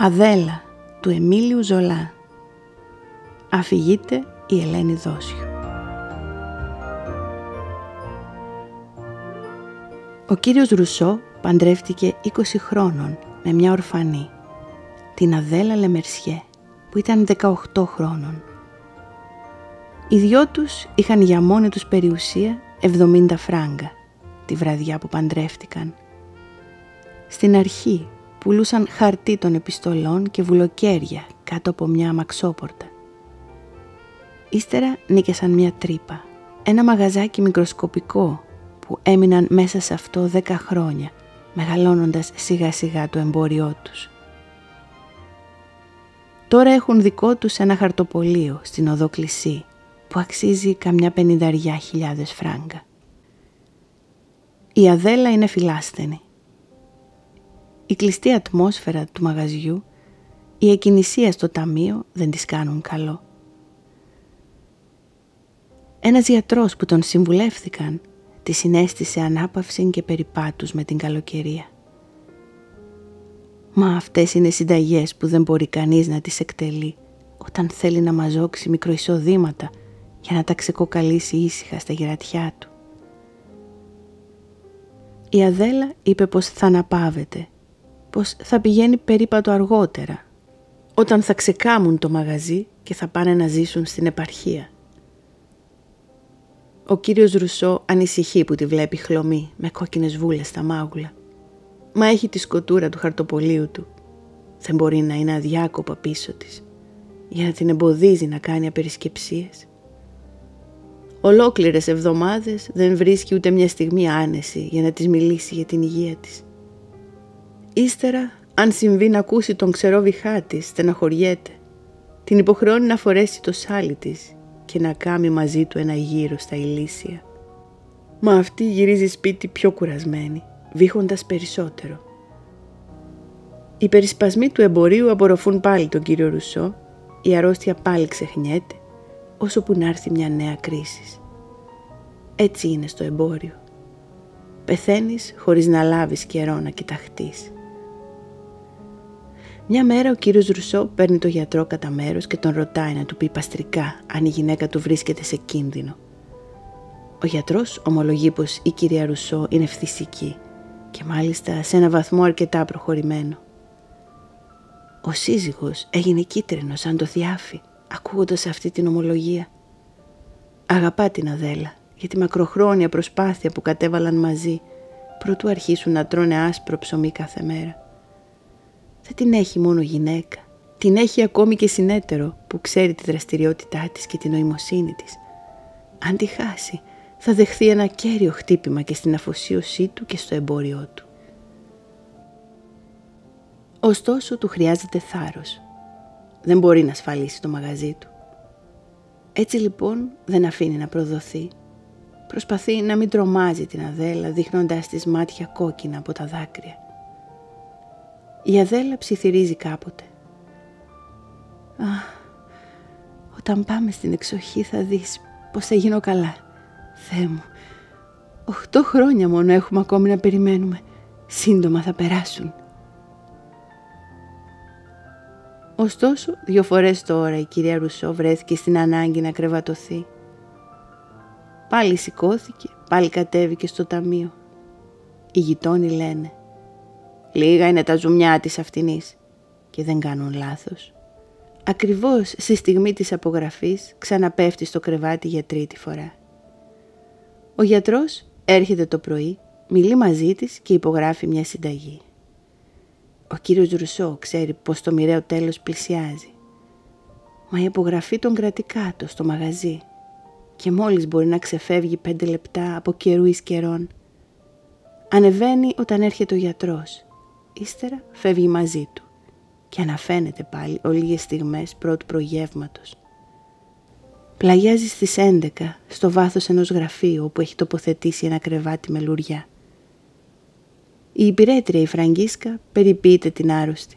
Αδέλα του Εμίλιου Ζολά. Αφηγείται η Ελένη Δόσιου. Ο κύριος Ρουσό παντρεύτηκε 20 χρόνων με μια ορφανή, την Αδέλα Λεμερσιέ, που ήταν 18 χρόνων. Οι δυο τους είχαν για μόνοι τους περιουσία 70 φράγκα τη βραδιά που παντρεύτηκαν. Στην αρχή πουλούσαν χαρτί των επιστολών και βουλοκαίρια κάτω από μια αμαξόπορτα. Ύστερα νίκησαν μια τρύπα, ένα μαγαζάκι μικροσκοπικό που έμειναν μέσα σε αυτό 10 χρόνια, μεγαλώνοντας σιγά σιγά το εμπόριό τους. Τώρα έχουν δικό τους ένα χαρτοπολείο στην οδό Κλισί που αξίζει καμιά 50.000 φράγκα. Η Αδέλα είναι φιλάσθενη. Η κλειστή ατμόσφαιρα του μαγαζιού, η εκκινησία στο ταμείο δεν της κάνουν καλό. Ένας γιατρός που τον συμβουλεύθηκαν τη συνέστησε ανάπαυση και περιπάτους με την καλοκαιρία. Μα αυτές είναι συνταγές που δεν μπορεί κανείς να τις εκτελεί όταν θέλει να μαζόξει μικροεισοδήματα για να τα ξεκοκαλίσει ήσυχα στα γερατιά του. Η Αδέλα είπε πως θα αναπαύεται, πως θα πηγαίνει περίπατο αργότερα, όταν θα ξεκάμουν το μαγαζί και θα πάνε να ζήσουν στην επαρχία. Ο κύριος Ρουσό ανησυχεί που τη βλέπει χλωμή με κόκκινες βούλες στα μάγουλα. Μα έχει τη σκοτούρα του χαρτοπολίου του. Δεν μπορεί να είναι αδιάκοπα πίσω της για να την εμποδίζει να κάνει απερισκεψίες. Ολόκληρες εβδομάδες δεν βρίσκει ούτε μια στιγμή άνεση για να της μιλήσει για την υγεία της. Ύστερα, αν συμβεί να ακούσει τον ξερό βηχά της, στεναχωριέται. Την υποχρεώνει να φορέσει το σάλι της και να κάνει μαζί του ένα γύρο στα ηλίσια. Μα αυτή γυρίζει σπίτι πιο κουρασμένη, βήχοντας περισσότερο. Οι περισπασμοί του εμπορίου απορροφούν πάλι τον κύριο Ρουσό, η αρρώστια πάλι ξεχνιέται, όσο που να έρθει μια νέα κρίση. Έτσι είναι στο εμπόριο. Πεθαίνεις χωρίς να λάβεις καιρό να κοιταχτείς. Μια μέρα ο κύριος Ρουσό παίρνει το γιατρό κατά μέρος και τον ρωτάει να του πει παστρικά αν η γυναίκα του βρίσκεται σε κίνδυνο. Ο γιατρός ομολογεί πως η κυρία Ρουσό είναι φθησική και μάλιστα σε ένα βαθμό αρκετά προχωρημένο. Ο σύζυγος έγινε κίτρινος σαν το θιάφι ακούγοντας αυτή την ομολογία. Αγαπά την Αδέλα για τη μακροχρόνια προσπάθεια που κατέβαλαν μαζί προτού αρχίσουν να τρώνε άσπρο ψωμί κάθε μέρα. Δεν την έχει μόνο γυναίκα, την έχει ακόμη και συνέτερο που ξέρει τη δραστηριότητά της και την νοημοσύνη της. Αν τη χάσει, θα δεχθεί ένα κέριο χτύπημα και στην αφοσίωσή του και στο εμπόριό του. Ωστόσο, του χρειάζεται θάρρος. Δεν μπορεί να ασφαλίσει το μαγαζί του. Έτσι λοιπόν δεν αφήνει να προδοθεί. Προσπαθεί να μην τρομάζει την Αδέλα δείχνοντας της μάτια κόκκινα από τα δάκρυα. Η Αδέλα ψιθυρίζει κάποτε. Όταν πάμε στην εξοχή θα δεις πως θα γίνω καλά. Θεέ μου, 8 χρόνια μόνο έχουμε ακόμη να περιμένουμε. Σύντομα θα περάσουν. Ωστόσο, 2 φορές τώρα η κυρία Ρουσό βρέθηκε στην ανάγκη να κρεβατωθεί. Πάλι σηκώθηκε, πάλι κατέβηκε στο ταμείο. Οι γειτόνοι λένε «Λίγα είναι τα ζουμιά της αυτινής» και δεν κάνουν λάθος. Ακριβώς στη στιγμή της απογραφής ξαναπέφτει στο κρεβάτι για 3η φορά. Ο γιατρός έρχεται το πρωί, μιλεί μαζί της και υπογράφει μια συνταγή. Ο κύριος Ρουσό ξέρει πως το μοιραίο τέλος πλησιάζει. Μα η απογραφή τον κρατεί κάτω στο μαγαζί και μόλις μπορεί να ξεφεύγει 5 λεπτά από καιρού εις καιρών. Ανεβαίνει όταν έρχεται ο γιατρός. Ύστερα φεύγει μαζί του και αναφαίνεται πάλι λίγες στιγμές πρώτου προγεύματος. Πλαγιάζει στις 11 στο βάθος ενός γραφείου όπου έχει τοποθετήσει ένα κρεβάτι με λουριά. Η υπηρέτρια η Φραγκίσκα περιποιείται την άρρωστη.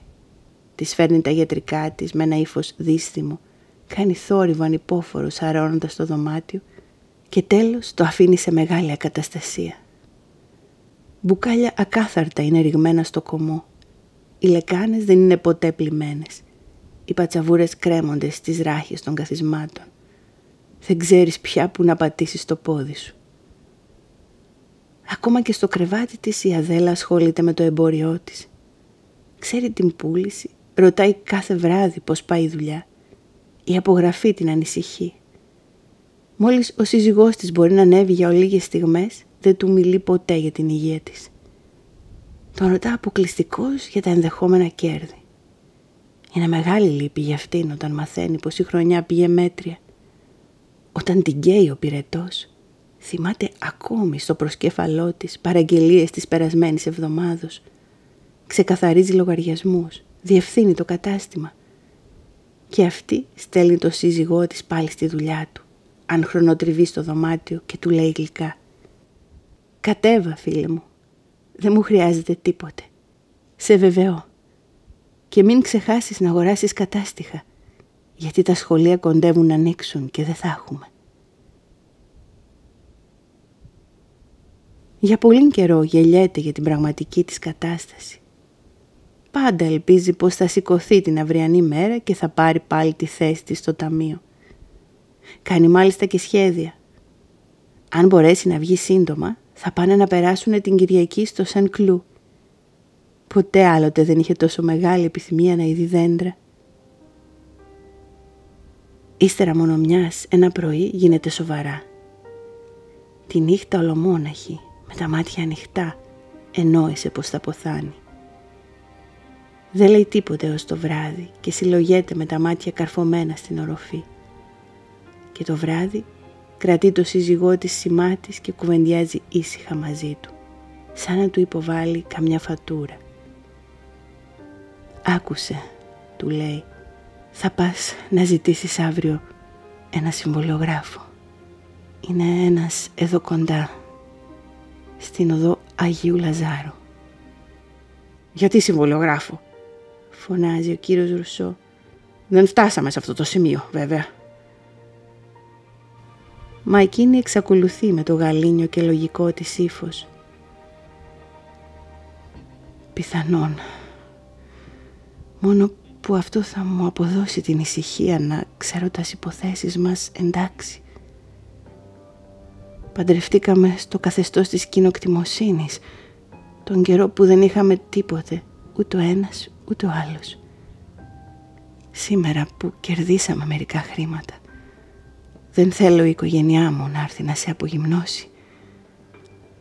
Της φέρνει τα γιατρικά της με ένα ύφος δύστημο, κάνει θόρυβο ανυπόφορο σαρώνοντας το δωμάτιο και τέλος το αφήνει σε μεγάλη ακαταστασία. Μπουκάλια ακάθαρτα είναι ρηγμένα στο κωμό. Οι λεκάνες δεν είναι ποτέ πλημμένες. Οι πατσαβούρες κρέμονται στις ράχες των καθισμάτων. Δεν ξέρεις πια που να πατήσεις το πόδι σου. Ακόμα και στο κρεβάτι της η Αδέλα ασχολείται με το εμπόριό της. Ξέρει την πούληση, ρωτάει κάθε βράδυ πώς πάει η δουλειά. Η απογραφή την ανησυχεί. Μόλις ο σύζυγός της μπορεί να ανέβει για ολίγες στιγμές, δεν του μιλεί ποτέ για την υγεία της. Τον ρωτά αποκλειστικώς για τα ενδεχόμενα κέρδη. Είναι μεγάλη λύπη για αυτήν όταν μαθαίνει πως η χρονιά πήγε μέτρια. Όταν την καίει ο πυρετός, θυμάται ακόμη στο προσκέφαλό της παραγγελίες της περασμένης εβδομάδος. Ξεκαθαρίζει λογαριασμούς, διευθύνει το κατάστημα. Και αυτή στέλνει το σύζυγό της πάλι στη δουλειά του, αν χρονοτριβεί στο δωμάτιο και του λέει γλυκά: «Κατέβα, φίλε μου, δεν μου χρειάζεται τίποτε. Σε βεβαιώ. Και μην ξεχάσεις να αγοράσεις κατάστιχα, γιατί τα σχολεία κοντεύουν να ανοίξουν και δεν θα έχουμε». Για πολύ καιρό γελιέται για την πραγματική της κατάσταση. Πάντα ελπίζει πως θα σηκωθεί την αυριανή μέρα και θα πάρει πάλι τη θέση της στο ταμείο. Κάνει μάλιστα και σχέδια. Αν μπορέσει να βγει σύντομα, θα πάνε να περάσουν την Κυριακή στο Σεν Κλου. Ποτέ άλλοτε δεν είχε τόσο μεγάλη επιθυμία να είδει δέντρα. Ύστερα μόνο μιας, ένα πρωί γίνεται σοβαρά. Τη νύχτα ολομόναχη, με τα μάτια ανοιχτά, ενόησε πως θα ποθάνει. Δεν λέει τίποτε ως το βράδυ και συλλογέται με τα μάτια καρφωμένα στην οροφή. Και το βράδυ κρατεί το σύζυγό της σημά της και κουβεντιάζει ήσυχα μαζί του, σαν να του υποβάλει καμιά φατούρα. «Άκουσε», του λέει, «θα πας να ζητήσεις αύριο ένα συμβολιογράφο. Είναι ένας εδώ κοντά, στην οδό Αγίου Λαζάρου». «Γιατί συμβολιογράφο?» φωνάζει ο κύριος Ρουσό. «Δεν φτάσαμε σε αυτό το σημείο, βέβαια». Μα εκείνη εξακολουθεί με το γαλήνιο και λογικό της ύφος. «Πιθανόν. Μόνο που αυτό θα μου αποδώσει την ησυχία να ξέρω τας υποθέσεις μας εντάξει. Παντρευτήκαμε στο καθεστώς της κοινοκτημοσύνης, τον καιρό που δεν είχαμε τίποτε, ούτε ο ένας ούτε ο άλλος. Σήμερα που κερδίσαμε μερικά χρήματα, δεν θέλω η οικογένειά μου να έρθει να σε απογυμνώσει.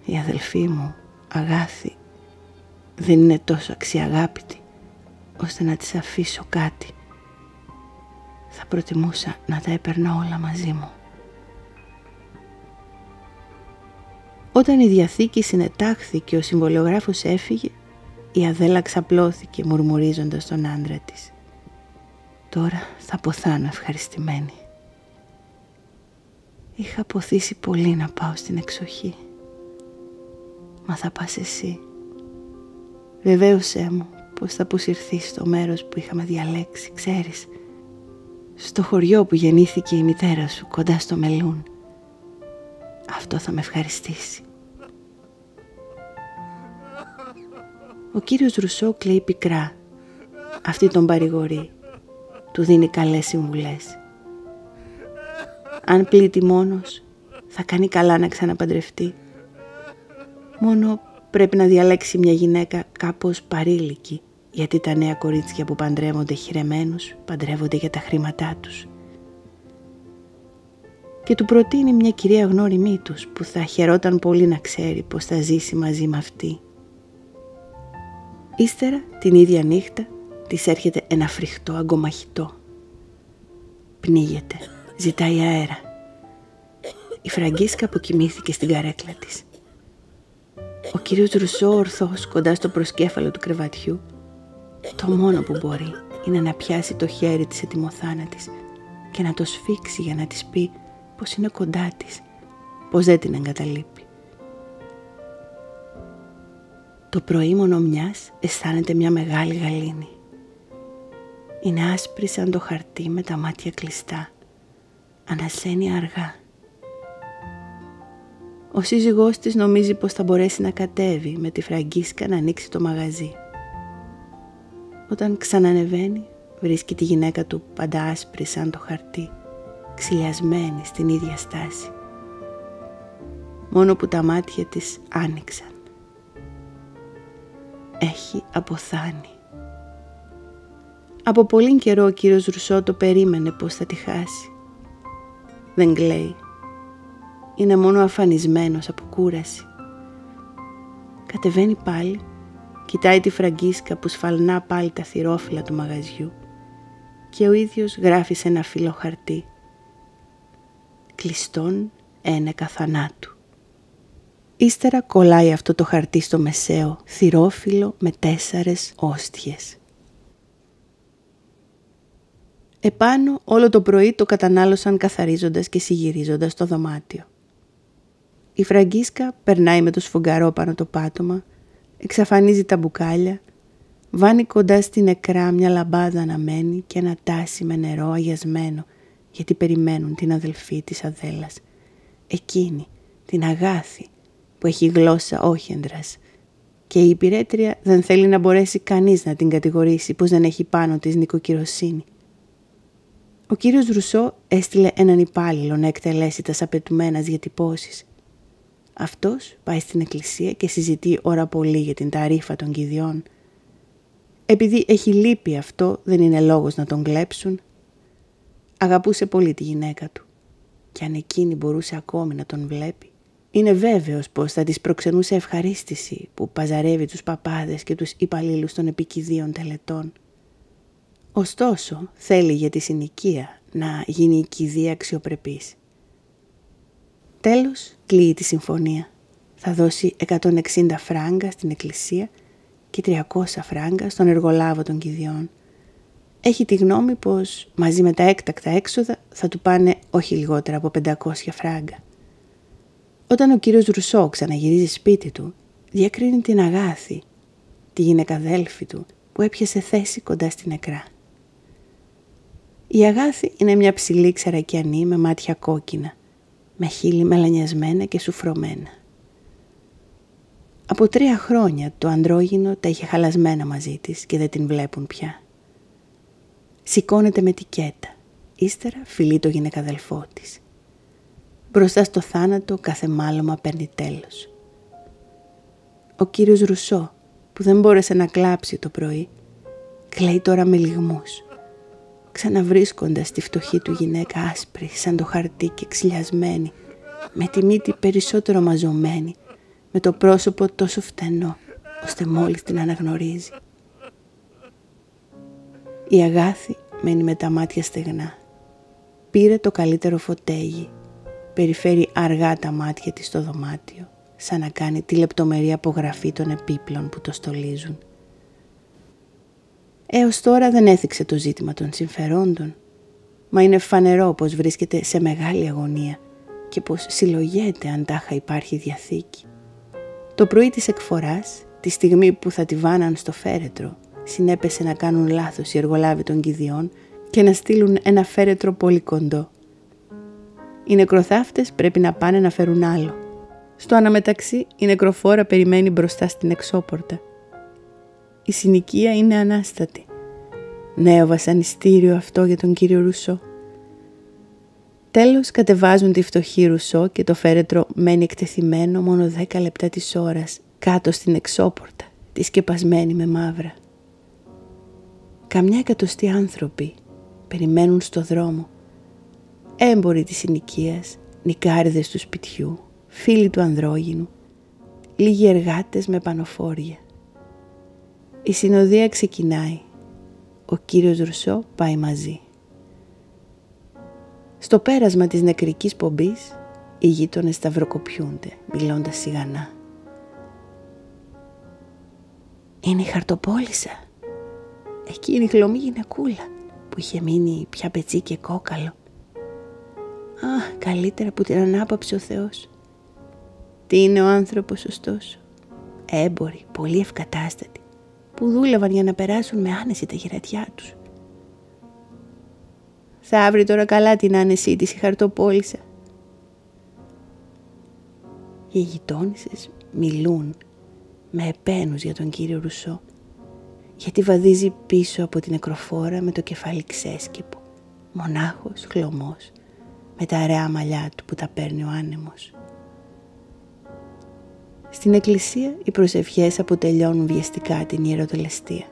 Η αδελφή μου, Αγάθη, δεν είναι τόσο αξιαγάπητη ώστε να της αφήσω κάτι. Θα προτιμούσα να τα έπαιρνα όλα μαζί μου». Όταν η διαθήκη συνετάχθη και ο συμβολιογράφος έφυγε, η Αδέλα ξαπλώθηκε μουρμουρίζοντας τον άντρα της. «Τώρα θα ποθάνω ευχαριστημένη. Είχα ποθήσει πολύ να πάω στην εξοχή. Μα θα πας εσύ. Βεβαίωσέ μου πως θα αποσυρθείς στο μέρος που είχαμε διαλέξει, ξέρεις, στο χωριό που γεννήθηκε η μητέρα σου, κοντά στο Μελούν. Αυτό θα με ευχαριστήσει». Ο κύριος Ρουσό κλαίει πικρά. Αυτή τον παρηγορεί. Του δίνει καλές συμβουλές. Αν πλήττει μόνος, θα κάνει καλά να ξαναπαντρευτεί. Μόνο πρέπει να διαλέξει μια γυναίκα κάπως παρήλικη, γιατί τα νέα κορίτσια που παντρεύονται χειρεμένους, παντρεύονται για τα χρήματά τους. Και του προτείνει μια κυρία γνώριμη τους, που θα χαιρόταν πολύ να ξέρει πως θα ζήσει μαζί με αυτή. Ύστερα, την ίδια νύχτα, της έρχεται ένα φρικτό αγκομαχητό. Πνίγεται, ζητάει αέρα. Η Φραγκίσκα αποκοιμήθηκε στην καρέκλα της. Ο κύριος Ρουσό ορθός κοντά στο προσκέφαλο του κρεβατιού, το μόνο που μπορεί είναι να πιάσει το χέρι της ετοιμοθάνατης και να το σφίξει για να της πει πως είναι κοντά της, πως δεν την εγκαταλείπει. Το πρωί μόνο μιας αισθάνεται μια μεγάλη γαλήνη. Είναι άσπρη σαν το χαρτί με τα μάτια κλειστά. Ανασένει αργά. Ο σύζυγός της νομίζει πως θα μπορέσει να κατέβει με τη Φραγκίσκα να ανοίξει το μαγαζί. Όταν ξανανεβαίνει, βρίσκει τη γυναίκα του πάντα άσπρη σαν το χαρτί, ξυλιασμένη στην ίδια στάση. Μόνο που τα μάτια της άνοιξαν. Έχει αποθάνει. Από πολύ καιρό ο κύριος Ρουσό το περίμενε πως θα τη χάσει. Δεν κλαίει. Είναι μόνο αφανισμένος από κούραση. Κατεβαίνει πάλι, κοιτάει τη Φραγκίσκα που σφαλνά πάλι τα θυρόφυλλα του μαγαζιού και ο ίδιος γράφει σε ένα φύλλο χαρτί «Κλειστόν ένεκα θανάτου». Ύστερα κολλάει αυτό το χαρτί στο μεσαίο θυρόφυλλο με 4 όστιες. Επάνω όλο το πρωί το κατανάλωσαν καθαρίζοντας και συγυρίζοντας το δωμάτιο. Η Φραγκίσκα περνάει με το σφουγγαρό πάνω το πάτωμα, εξαφανίζει τα μπουκάλια, βάνει κοντά στην νεκρά μια λαμπάδα αναμένη και ένα τάσι με νερό αγιασμένο, γιατί περιμένουν την αδελφή της Αδέλας, εκείνη, την Αγάθη, που έχει γλώσσα όχενδρας, και η υπηρέτρια δεν θέλει να μπορέσει κανείς να την κατηγορήσει πως δεν έχει πάνω της νοικοκυροσύνη. Ο κύριος Ρουσό έστειλε έναν υπάλληλο να εκτελέσει τα απαιτουμένας διατυπώσεις. Αυτός πάει στην εκκλησία και συζητεί ώρα πολύ για την ταρίφα των κηδιών. Επειδή έχει λύπη αυτό, δεν είναι λόγος να τον κλέψουν. Αγαπούσε πολύ τη γυναίκα του και αν εκείνη μπορούσε ακόμη να τον βλέπει, είναι βέβαιος πως θα της προξενούσε ευχαρίστηση που παζαρεύει τους παπάδες και τους υπαλλήλους των επικηδίων τελετών. Ωστόσο, θέλει για τη συνοικία να γίνει η κηδεία αξιοπρεπής. Τέλος, κλείει τη συμφωνία. Θα δώσει 160 φράγκα στην εκκλησία και 300 φράγκα στον εργολάβο των κηδιών. Έχει τη γνώμη πως μαζί με τα έκτακτα έξοδα θα του πάνε όχι λιγότερα από 500 φράγκα. Όταν ο κύριος Ρουσό ξαναγυρίζει σπίτι του, διακρίνει την Αγάθη, τη γυναικαδέλφη του, που έπιασε θέση κοντά στην νεκρά. Η Αγάθη είναι μια ψηλή ξερακιανή με μάτια κόκκινα, με χείλη μελανιασμένα και σουφρωμένα. Από 3 χρόνια το ανδρόγυνο τα είχε χαλασμένα μαζί της και δεν την βλέπουν πια. Σηκώνεται με τικέτα, ύστερα φιλεί το γυναικαδελφό της. Μπροστά στο θάνατο κάθε μάλωμα παίρνει τέλος. Ο κύριος Ρουσό, που δεν μπόρεσε να κλάψει το πρωί, κλαίει τώρα με λυγμούς, ξαναβρίσκοντας τη φτωχή του γυναίκα άσπρη σαν το χαρτί και ξυλιασμένη, με τη μύτη περισσότερο μαζωμένη, με το πρόσωπο τόσο φτενό, ώστε μόλις την αναγνωρίζει. Η Αγάθη μένει με τα μάτια στεγνά. Πήρε το καλύτερο φωτέγι, περιφέρει αργά τα μάτια της στο δωμάτιο, σαν να κάνει τη λεπτομερή απογραφή των επίπλων που το στολίζουν. Έως τώρα δεν έθιξε το ζήτημα των συμφερόντων, μα είναι φανερό πως βρίσκεται σε μεγάλη αγωνία και πως συλλογέται αν τάχα υπάρχει διαθήκη. Το πρωί της εκφοράς, τη στιγμή που θα τη βάναν στο φέρετρο, συνέπεσε να κάνουν λάθος οι εργολάβοι των κηδιών και να στείλουν ένα φέρετρο πολύ κοντό. Οι νεκροθάφτες πρέπει να πάνε να φέρουν άλλο. Στο αναμεταξύ η νεκροφόρα περιμένει μπροστά στην εξώπορτα. Η συνοικία είναι ανάστατη. Νέο βασανιστήριο αυτό για τον κύριο Ρουσό. Τέλος κατεβάζουν τη φτωχή Ρουσό και το φέρετρο μένει εκτεθειμένο μόνο 10 λεπτά της ώρας κάτω στην εξώπορτα, τη σκεπασμένη με μαύρα. Καμιά εκατοστή άνθρωποι περιμένουν στο δρόμο. Έμποροι της συνοικίας, νοικάριδες του σπιτιού, φίλοι του ανδρόγυνου, λίγοι εργάτες με πανοφόρια. Η συνοδεία ξεκινάει. Ο κύριος Ρουσό πάει μαζί. Στο πέρασμα της νεκρικής πομπής, οι γείτονες σταυροκοπιούνται, μιλώντας σιγανά. «Είναι η Χαρτοπόλισσα, εκείνη η χλωμή γυναικούλα που είχε μείνει πια πετσί και κόκαλο. Α, καλύτερα που την ανάπαψε ο Θεός. Τι είναι ο άνθρωπος ωστόσο? Έμποροι, πολύ ευκατάστατοι, που δούλευαν για να περάσουν με άνεση τα γερατιά τους. Θα βρει τώρα καλά την άνεσή της η Χαρτοπόλισσα». Οι γειτόνισσες μιλούν με επένους για τον κύριο Ρουσό, γιατί βαδίζει πίσω από την νεκροφόρα με το κεφάλι ξέσκυπο, μονάχος, χλωμός, με τα αραιά μαλλιά του που τα παίρνει ο άνεμος. Στην εκκλησία οι προσευχές αποτελειώνουν βιαστικά την ιεροτελεστία.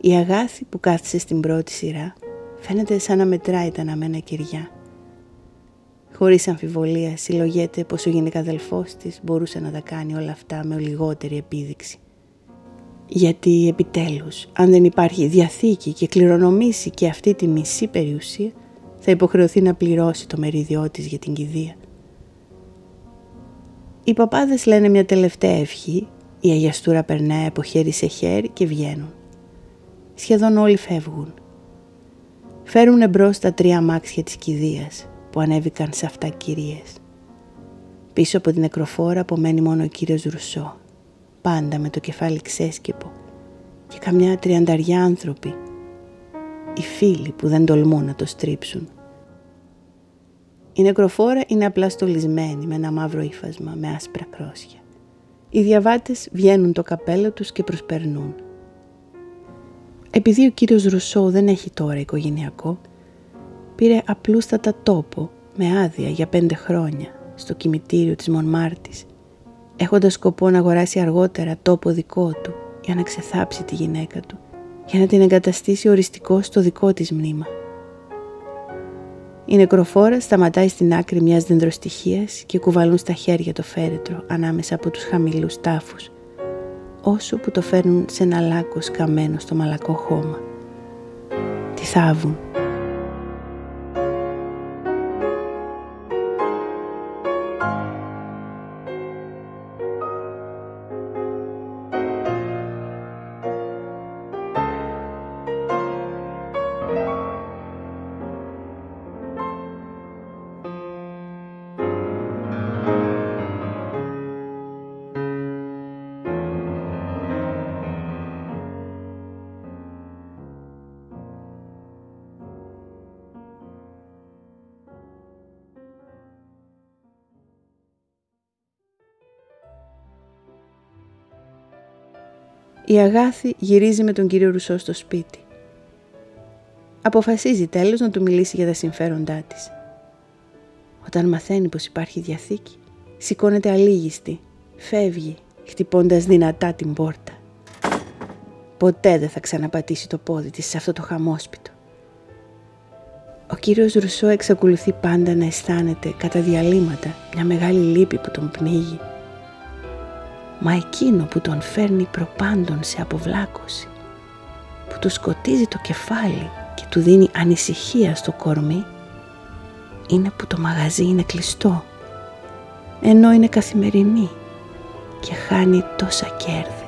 Η Αγάθη που κάθισε στην πρώτη σειρά φαίνεται σαν να μετράει τα αναμένα κυριά. Χωρίς αμφιβολία συλλογέται πως ο γυναικαδελφός της μπορούσε να τα κάνει όλα αυτά με λιγότερη επίδειξη. Γιατί επιτέλους, αν δεν υπάρχει διαθήκη και κληρονομήσει και αυτή τη μισή περιουσία, θα υποχρεωθεί να πληρώσει το μερίδιό της για την κηδεία. Οι παπάδες λένε μια τελευταία ευχή, η αγιαστούρα περνάει από χέρι σε χέρι και βγαίνουν. Σχεδόν όλοι φεύγουν. Φέρουν εμπρός τα 3 αμάξια της κηδείας που ανέβηκαν σε αυτά κυρίες. Πίσω από την νεκροφόρα απομένει μόνο ο κύριος Ρουσό, πάντα με το κεφάλι ξέσκυπο, και καμιά 30 άνθρωποι, οι φίλοι που δεν τολμούν να το στρίψουν. Η νεκροφόρα είναι απλά στολισμένη με ένα μαύρο ύφασμα με άσπρα κρόσια. Οι διαβάτες βγαίνουν το καπέλο τους και προσπερνούν. Επειδή ο κύριος Ρουσό δεν έχει τώρα οικογενειακό, πήρε απλούστατα τόπο με άδεια για 5 χρόνια στο κημητήριο της Μονμάρτης, έχοντας σκοπό να αγοράσει αργότερα τόπο δικό του για να ξεθάψει τη γυναίκα του, για να την εγκαταστήσει οριστικό στο δικό της μνήμα. Η νεκροφόρα σταματάει στην άκρη μιας δενδροστοιχείας και κουβαλούν στα χέρια το φέρετρο ανάμεσα από τους χαμηλούς τάφους, όσο που το φέρνουν σε ένα λάκκο σκαμμένο στο μαλακό χώμα. Τι θάβουν. Η Αγάθη γυρίζει με τον κύριο Ρουσό στο σπίτι. Αποφασίζει τέλος να του μιλήσει για τα συμφέροντά της. Όταν μαθαίνει πως υπάρχει διαθήκη, σηκώνεται αλίγιστη, φεύγει, χτυπώντας δυνατά την πόρτα. Ποτέ δεν θα ξαναπατήσει το πόδι της σε αυτό το χαμόσπιτο. Ο κύριος Ρουσό εξακολουθεί πάντα να αισθάνεται κατά διαλύματα μια μεγάλη λύπη που τον πνίγει. Μα εκείνο που τον φέρνει προπάντων σε αποβλάκωση, που του σκοτίζει το κεφάλι και του δίνει ανησυχία στο κορμί, είναι που το μαγαζί είναι κλειστό, ενώ είναι καθημερινή και χάνει τόσα κέρδη.